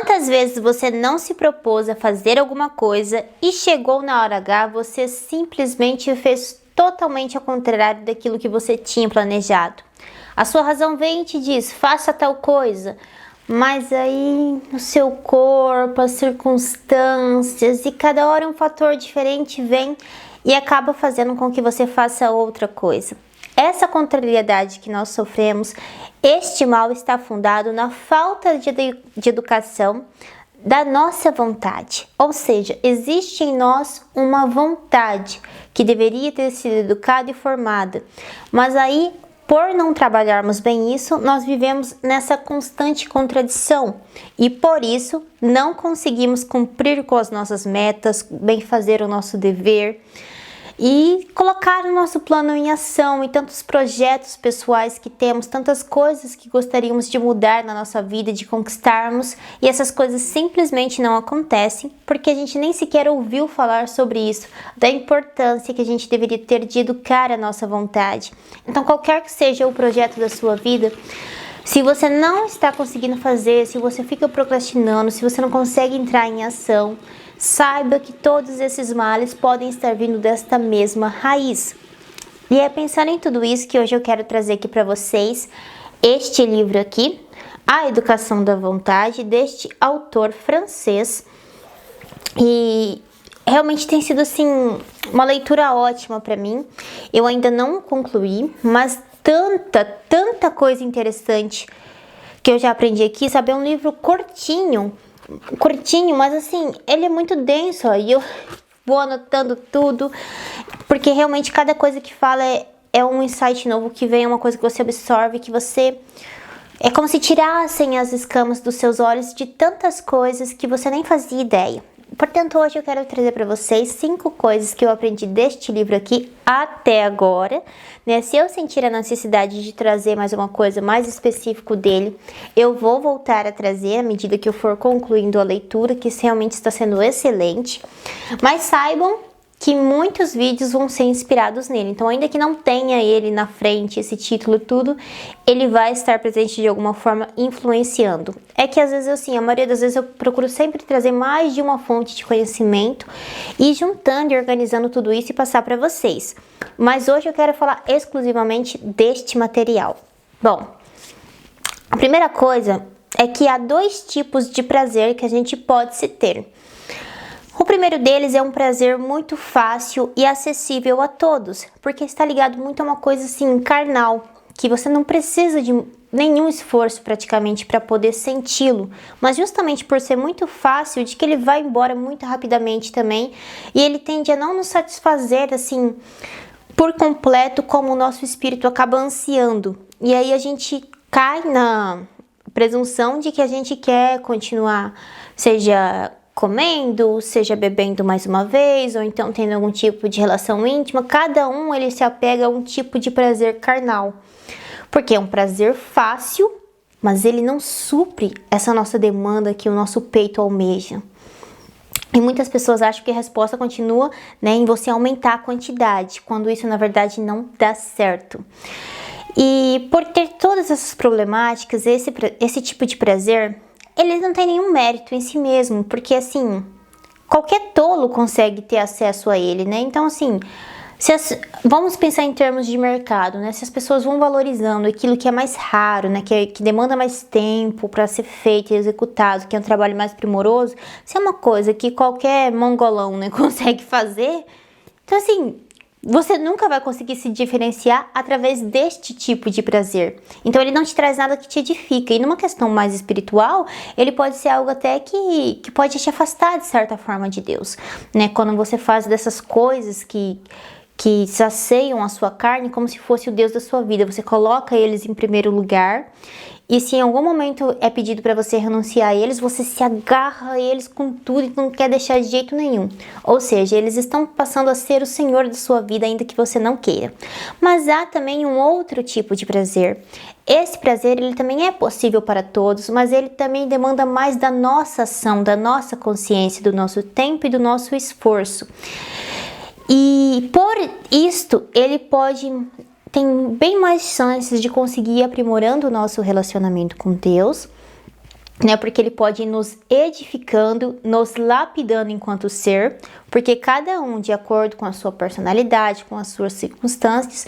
Quantas vezes você não se propôs a fazer alguma coisa e chegou na hora H, você simplesmente fez totalmente ao contrário daquilo que você tinha planejado? A sua razão vem e te diz, faça tal coisa, mas aí o seu corpo, as circunstâncias e cada hora um fator diferente vem e acaba fazendo com que você faça outra coisa. Essa contrariedade que nós sofremos, este mal está fundado na falta de educação da nossa vontade. Ou seja, existe em nós uma vontade que deveria ter sido educada e formada. Mas aí, por não trabalharmos bem isso, nós vivemos nessa constante contradição. E por isso, não conseguimos cumprir com as nossas metas, bem fazer o nosso dever e colocar o nosso plano em ação e tantos projetos pessoais que temos, tantas coisas que gostaríamos de mudar na nossa vida, de conquistarmos, e essas coisas simplesmente não acontecem porque a gente nem sequer ouviu falar sobre isso, da importância que a gente deveria ter de educar a nossa vontade. Então, qualquer que seja o projeto da sua vida, se você não está conseguindo fazer, se você fica procrastinando, se você não consegue entrar em ação, saiba que todos esses males podem estar vindo desta mesma raiz. E é pensando em tudo isso que hoje eu quero trazer aqui para vocês este livro aqui, A Educação da Vontade, deste autor francês. E realmente tem sido assim uma leitura ótima para mim. Eu ainda não concluí, mas tanta coisa interessante que eu já aprendi aqui, sabe? É um livro curtinho, mas assim, ele é muito denso, ó, e eu vou anotando tudo, porque realmente cada coisa que fala é um insight novo que vem, é uma coisa que você absorve, que você... É como se tirassem as escamas dos seus olhos de tantas coisas que você nem fazia ideia. Portanto, hoje eu quero trazer para vocês 5 coisas que eu aprendi deste livro aqui até agora, né? Se eu sentir a necessidade de trazer mais uma coisa mais específica dele, eu vou voltar a trazer à medida que eu for concluindo a leitura, que isso realmente está sendo excelente. Mas saibam que muitos vídeos vão ser inspirados nele. Então, ainda que não tenha ele na frente, esse título e tudo, ele vai estar presente de alguma forma influenciando. É que às vezes, assim, a maioria das vezes eu procuro sempre trazer mais de uma fonte de conhecimento e juntando e organizando tudo isso e passar para vocês. Mas hoje eu quero falar exclusivamente deste material. Bom, a primeira coisa é que há 2 tipos de prazer que a gente pode se ter. O primeiro deles é um prazer muito fácil e acessível a todos, porque está ligado muito a uma coisa assim carnal, que você não precisa de nenhum esforço praticamente para poder senti-lo, mas justamente por ser muito fácil, de que ele vai embora muito rapidamente também, e ele tende a não nos satisfazer assim por completo como o nosso espírito acaba ansiando. E aí a gente cai na presunção de que a gente quer continuar, seja comendo, seja bebendo mais uma vez, ou então tendo algum tipo de relação íntima. Cada um ele se apega a um tipo de prazer carnal, porque é um prazer fácil, mas ele não supre essa nossa demanda que o nosso peito almeja. E muitas pessoas acham que a resposta continua, né, em você aumentar a quantidade, quando isso na verdade não dá certo. E por ter todas essas problemáticas, esse tipo de prazer, ele não tem nenhum mérito em si mesmo, porque assim, qualquer tolo consegue ter acesso a ele, né? Então assim, vamos pensar em termos de mercado, né? Se as pessoas vão valorizando aquilo que é mais raro, né? Que demanda mais tempo para ser feito e executado, que é um trabalho mais primoroso, se é uma coisa que qualquer mongolão, né, consegue fazer, então assim, você nunca vai conseguir se diferenciar através deste tipo de prazer. Então ele não te traz nada que te edifica. E numa questão mais espiritual, ele pode ser algo até que pode te afastar de certa forma de Deus, né? Quando você faz dessas coisas que saciam a sua carne como se fosse o Deus da sua vida. Você coloca eles em primeiro lugar. E se em algum momento é pedido para você renunciar a eles, você se agarra a eles com tudo e não quer deixar de jeito nenhum. Ou seja, eles estão passando a ser o Senhor da sua vida, ainda que você não queira. Mas há também um outro tipo de prazer. Esse prazer, ele também é possível para todos, mas ele também demanda mais da nossa ação, da nossa consciência, do nosso tempo e do nosso esforço. E por isto, ele tem bem mais chances de conseguir ir aprimorando o nosso relacionamento com Deus né? Porque ele pode ir nos edificando, nos lapidando enquanto ser, porque cada um, de acordo com a sua personalidade, com as suas circunstâncias,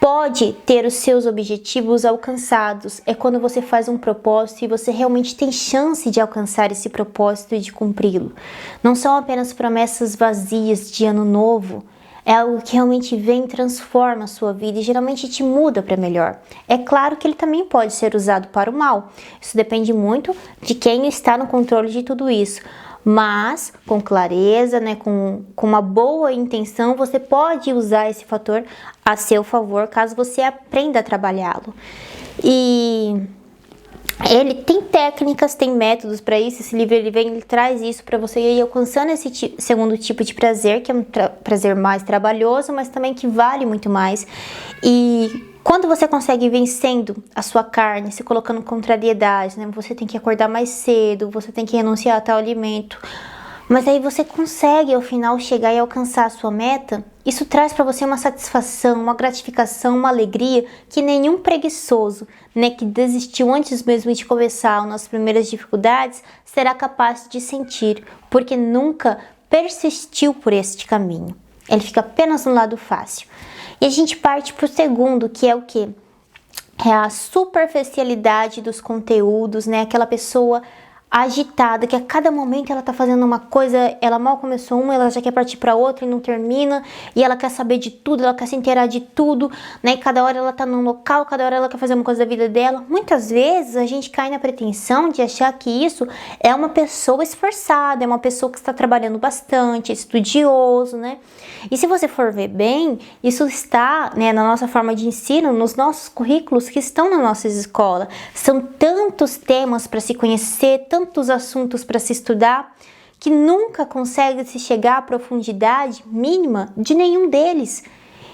pode ter os seus objetivos alcançados. É quando você faz um propósito e você realmente tem chance de alcançar esse propósito e de cumpri-lo. Não são apenas promessas vazias de ano novo. É algo que realmente vem e transforma a sua vida e geralmente te muda para melhor. É claro que ele também pode ser usado para o mal. Isso depende muito de quem está no controle de tudo isso. Mas com clareza, né, com uma boa intenção, você pode usar esse fator a seu favor, caso você aprenda a trabalhá-lo. E ele tem técnicas, tem métodos para isso. Esse livro ele traz isso para você ir alcançando esse segundo tipo de prazer, que é um prazer mais trabalhoso, mas também que vale muito mais. E quando você consegue ir vencendo a sua carne, se colocando contrariedade, né? Você tem que acordar mais cedo, você tem que renunciar a tal alimento. Mas aí você consegue ao final chegar e alcançar a sua meta. Isso traz para você uma satisfação, uma gratificação, uma alegria que nenhum preguiçoso, né, que desistiu antes mesmo de começar nas primeiras dificuldades, será capaz de sentir, porque nunca persistiu por este caminho. Ele fica apenas no lado fácil. E a gente parte para o segundo, que é o quê? É a superficialidade dos conteúdos, né? Aquela pessoa agitada, que a cada momento ela tá fazendo uma coisa, ela mal começou uma, ela já quer partir para outra e não termina, e ela quer saber de tudo, ela quer se inteirar de tudo, né? E cada hora ela tá num local, cada hora ela quer fazer uma coisa da vida dela. Muitas vezes a gente cai na pretensão de achar que isso é uma pessoa esforçada, é uma pessoa que está trabalhando bastante, estudioso, né? E se você for ver bem, isso está, né, na nossa forma de ensino, nos nossos currículos que estão nas nossas escolas. São tantos temas para se conhecer, tantos assuntos para se estudar, que nunca consegue se chegar à profundidade mínima de nenhum deles.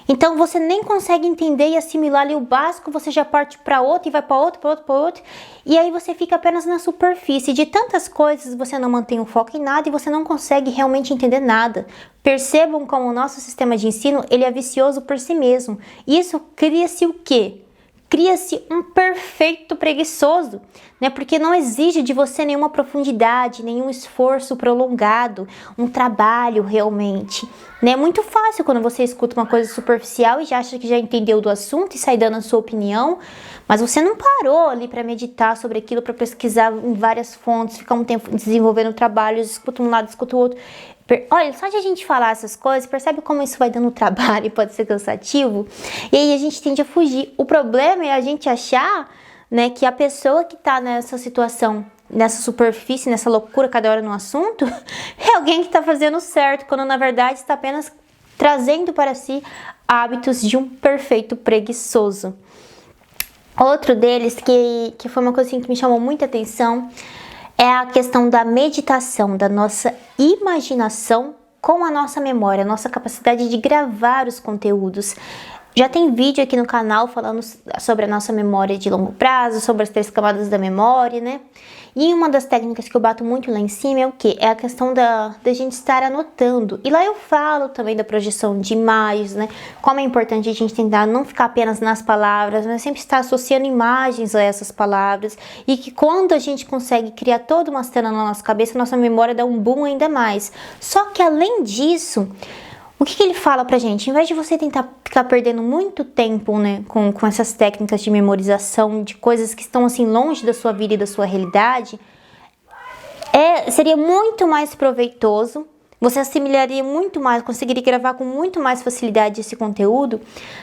Então você nem consegue entender e assimilar ali o básico, você já parte para outro e vai para outro, para outro, para outro, e aí você fica apenas na superfície. De tantas coisas você não mantém o foco em nada e você não consegue realmente entender nada. Percebam como o nosso sistema de ensino ele é vicioso por si mesmo. Isso cria-se o quê? Cria-se um perfeito preguiçoso, né? Porque não exige de você nenhuma profundidade, nenhum esforço prolongado, um trabalho realmente, né? É muito fácil quando você escuta uma coisa superficial e já acha que já entendeu do assunto e sai dando a sua opinião, mas você não parou ali para meditar sobre aquilo, para pesquisar em várias fontes, ficar um tempo desenvolvendo trabalhos, escuta um lado, escuta o outro. Olha, só de a gente falar essas coisas, percebe como isso vai dando trabalho e pode ser cansativo? E aí a gente tende a fugir. O problema é a gente achar, né, que a pessoa que tá nessa situação, nessa superfície, nessa loucura cada hora no assunto, é alguém que tá fazendo certo, quando na verdade está apenas trazendo para si hábitos de um perfeito preguiçoso. Outro deles, que foi uma coisa assim, que me chamou muita atenção, é a questão da meditação, da nossa imaginação com a nossa memória, a nossa capacidade de gravar os conteúdos. Já tem vídeo aqui no canal falando sobre a nossa memória de longo prazo, sobre as 3 camadas da memória, né? E uma das técnicas que eu bato muito lá em cima é o quê? É a questão da gente estar anotando. E lá eu falo também da projeção de imagens, né? Como é importante a gente tentar não ficar apenas nas palavras, mas sempre estar associando imagens a essas palavras. E que quando a gente consegue criar toda uma cena na nossa cabeça, nossa memória dá um boom ainda mais. Só que além disso, o que ele fala pra gente? Em vez de você tentar ficar perdendo muito tempo, né, com essas técnicas de memorização de coisas que estão assim longe da sua vida e da sua realidade, seria muito mais proveitoso, você assimilaria muito mais, conseguiria gravar com muito mais facilidade esse conteúdo,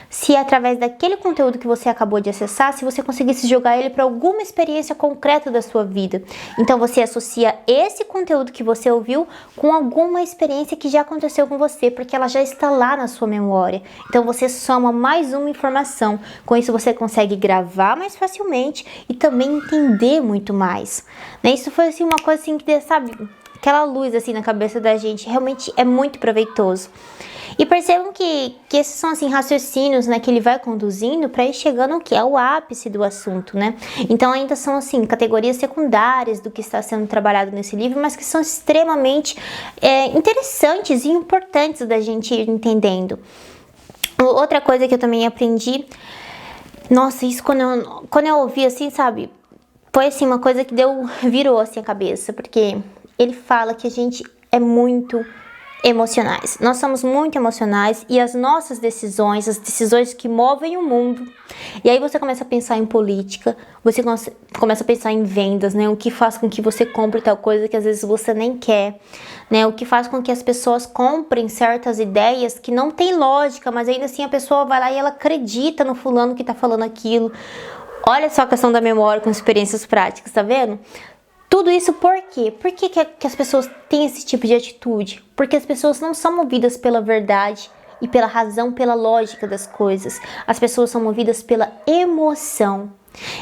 se através daquele conteúdo que você acabou de acessar, se você conseguisse jogar ele para alguma experiência concreta da sua vida. Então você associa esse conteúdo que você ouviu com alguma experiência que já aconteceu com você, porque ela já está lá na sua memória. Então você soma mais uma informação. Com isso você consegue gravar mais facilmente e também entender muito mais. Né? Isso foi assim, uma coisa assim que, sabe, aquela luz assim na cabeça da gente, realmente é muito proveitoso. E percebam que esses são assim raciocínios, né, que ele vai conduzindo para ir chegando ao ápice do assunto, né? Então ainda são assim categorias secundárias do que está sendo trabalhado nesse livro, mas que são extremamente interessantes e importantes da gente ir entendendo. Outra coisa que eu também aprendi, nossa, isso quando eu ouvi assim, sabe? foi assim uma coisa que virou assim a cabeça, porque ele fala que a gente é muito emocionais. Nós somos muito emocionais e as nossas decisões, as decisões que movem o mundo. E aí você começa a pensar em política, você começa a pensar em vendas, né? O que faz com que você compre tal coisa que às vezes você nem quer, né? O que faz com que as pessoas comprem certas ideias que não tem lógica, mas ainda assim a pessoa vai lá e ela acredita no fulano que tá falando aquilo. Olha só a questão da memória com experiências práticas, tá vendo? Tudo isso por quê? Por que as pessoas têm esse tipo de atitude? Porque as pessoas não são movidas pela verdade e pela razão, pela lógica das coisas. As pessoas são movidas pela emoção.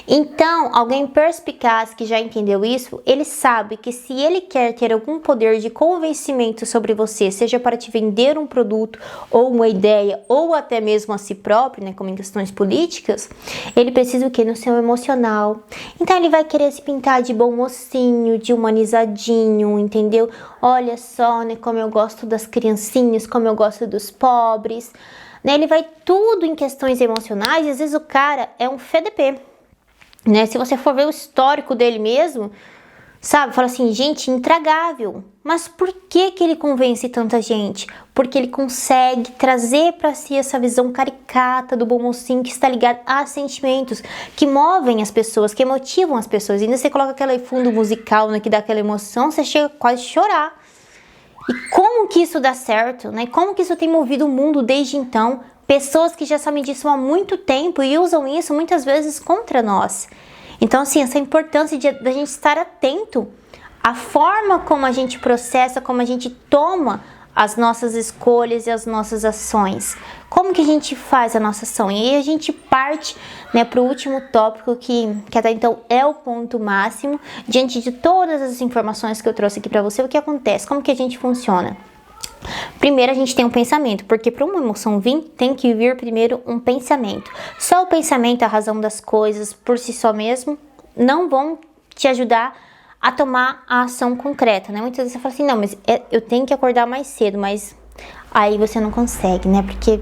Então, alguém perspicaz que já entendeu isso, ele sabe que se ele quer ter algum poder de convencimento sobre você, seja para te vender um produto ou uma ideia, ou até mesmo a si próprio, né, como em questões políticas, ele precisa o quê? No seu emocional. Então ele vai querer se pintar de bom mocinho, de humanizadinho, entendeu? Olha só, né, como eu gosto das criancinhas, como eu gosto dos pobres, né? Ele vai tudo em questões emocionais e às vezes o cara é um FDP. Né? Se você for ver o histórico dele mesmo, sabe, fala assim, gente, intragável. Mas por que ele convence tanta gente? Porque ele consegue trazer para si essa visão caricata do bom mocinho que está ligado a sentimentos que movem as pessoas, que motivam as pessoas. E ainda você coloca aquele fundo musical, né, que dá aquela emoção, você chega quase a chorar. E como que isso dá certo, né? Como que isso tem movido o mundo desde então? Pessoas que já sabem disso há muito tempo e usam isso muitas vezes contra nós. Então, assim, essa importância da gente estar atento à forma como a gente processa, como a gente toma as nossas escolhas e as nossas ações. Como que a gente faz a nossa ação? E aí a gente parte, né, para o último tópico que até então é o ponto máximo. Diante de todas as informações que eu trouxe aqui para você, o que acontece? Como que a gente funciona? Primeiro a gente tem um pensamento, porque para uma emoção vir, tem que vir primeiro um pensamento. Só o pensamento, a razão das coisas, por si só mesmo, não vão te ajudar a tomar a ação concreta, né? Muitas vezes você fala assim, não, mas eu tenho que acordar mais cedo, mas aí você não consegue, né? Porque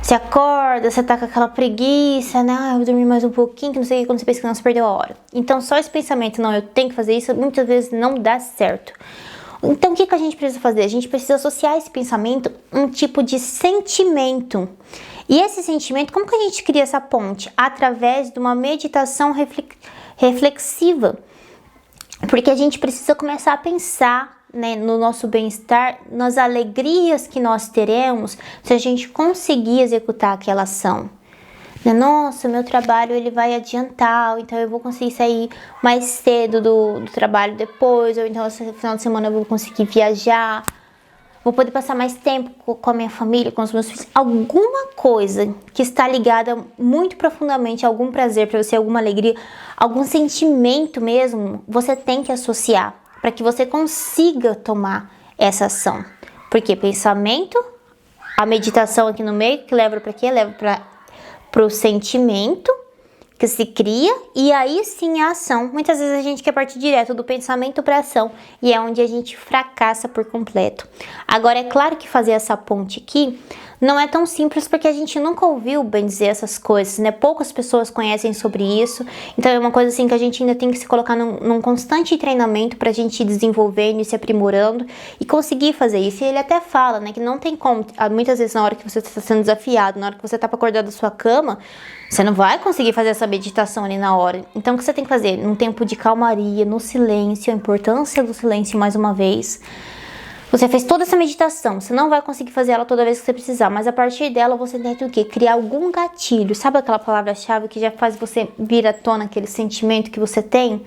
você acorda, você tá com aquela preguiça, né? Ah, eu vou dormir mais um pouquinho, que não sei o que, quando você pensa que não, você perdeu a hora. Então só esse pensamento, não, eu tenho que fazer isso, muitas vezes não dá certo. Então, o que a gente precisa fazer? A gente precisa associar esse pensamento a um tipo de sentimento. E esse sentimento, como que a gente cria essa ponte? Através de uma meditação reflexiva. Porque a gente precisa começar a pensar, né, no nosso bem-estar, nas alegrias que nós teremos se a gente conseguir executar aquela ação. Nossa, meu trabalho ele vai adiantar, então eu vou conseguir sair mais cedo do trabalho depois, ou então esse final de semana eu vou conseguir viajar, vou poder passar mais tempo com a minha família, com os meus filhos. Alguma coisa que está ligada muito profundamente a algum prazer para você, alguma alegria, algum sentimento mesmo, você tem que associar para que você consiga tomar essa ação. Porque pensamento, a meditação aqui no meio, que leva para quê? Leva para o sentimento que se cria e aí sim a ação. Muitas vezes a gente quer partir direto do pensamento para a ação e é onde a gente fracassa por completo. Agora é claro que fazer essa ponte aqui não é tão simples porque a gente nunca ouviu bem dizer essas coisas, né? Poucas pessoas conhecem sobre isso, então é uma coisa assim que a gente ainda tem que se colocar num constante treinamento pra gente ir desenvolvendo e se aprimorando e conseguir fazer isso. E ele até fala, né, que não tem como, muitas vezes na hora que você está sendo desafiado, na hora que você tá pra acordar da sua cama, você não vai conseguir fazer essa meditação ali na hora. Então o que você tem que fazer? Num tempo de calmaria, no silêncio, a importância do silêncio mais uma vez. Você fez toda essa meditação, você não vai conseguir fazer ela toda vez que você precisar, mas a partir dela você tem que o quê? Criar algum gatilho. Sabe aquela palavra-chave que já faz você vir à tona aquele sentimento que você tem?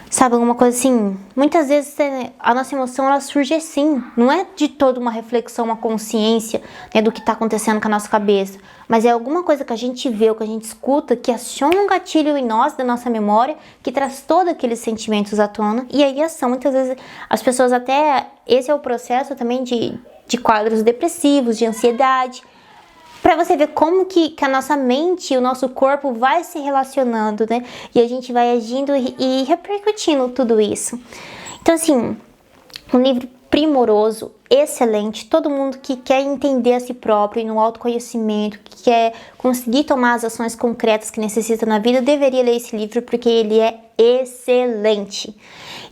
Sabe, alguma coisa assim? Muitas vezes a nossa emoção ela surge assim, não é de toda uma reflexão, uma consciência, né, do que está acontecendo com a nossa cabeça, mas é alguma coisa que a gente vê, ou que a gente escuta, que aciona um gatilho em nós, da nossa memória, que traz todos aqueles sentimentos à tona, e aí ação. Muitas vezes as pessoas até, esse é o processo também de quadros depressivos, de ansiedade, para você ver como que a nossa mente e o nosso corpo vai se relacionando, né? E a gente vai agindo e repercutindo tudo isso. Então, assim, um livro primoroso, excelente. Todo mundo que quer entender a si próprio e no autoconhecimento, que quer conseguir tomar as ações concretas que necessita na vida, deveria ler esse livro, porque ele é excelente.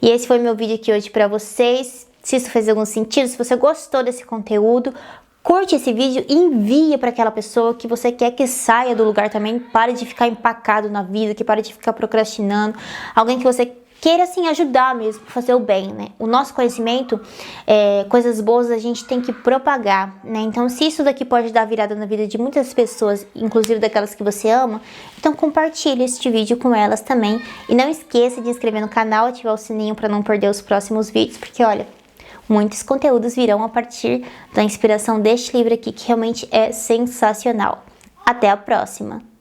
E esse foi meu vídeo aqui hoje para vocês. Se isso fez algum sentido, se você gostou desse conteúdo, curte esse vídeo e envia para aquela pessoa que você quer que saia do lugar também, pare de ficar empacado na vida, que pare de ficar procrastinando, alguém que você queira assim ajudar mesmo, fazer o bem, né? O nosso conhecimento, coisas boas a gente tem que propagar, né? Então, se isso daqui pode dar virada na vida de muitas pessoas, inclusive daquelas que você ama, então compartilhe este vídeo com elas também. E não esqueça de inscrever no canal, ativar o sininho para não perder os próximos vídeos, porque olha, muitos conteúdos virão a partir da inspiração deste livro aqui, que realmente é sensacional. Até a próxima!